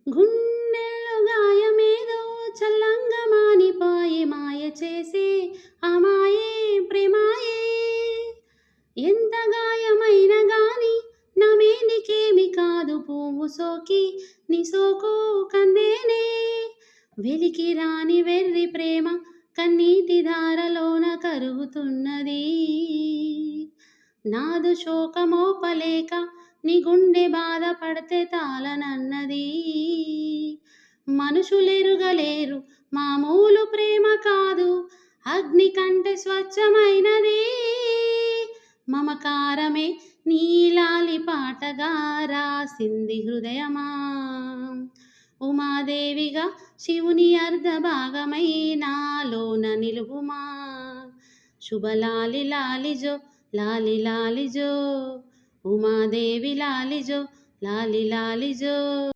గుండెల్లో గాయమేదో చల్లంగా మానిపాయే మాయ చేసే అమాయే ప్రేమాయే. ఎంత గాయమైనా గాని నా మేనికేమి కాదు పువ్వు సోకి నీ సోకు కందేనే. వెలికి రాని వెర్రి ప్రేమ కన్నీటి ధారలోన కరుగుతున్నది. నాదు శోకమోపలేక నీ గుండె బాధపడితే తాళనన్నది. మనుషులెరుగలేరు మామూలు ప్రేమ కాదు, అగ్ని కంటే స్వచ్ఛమైనది. మమకారమే నీలాలి పాటగా రాసింది హృదయమా. ఉమాదేవిగా శివుని అర్ధ భాగమై నాలోన నిలువుమా. శుభలాలి లాలిజో లాలి లాలిజో, ఉమాదేవి లాలిజో లాలి లాలిజో.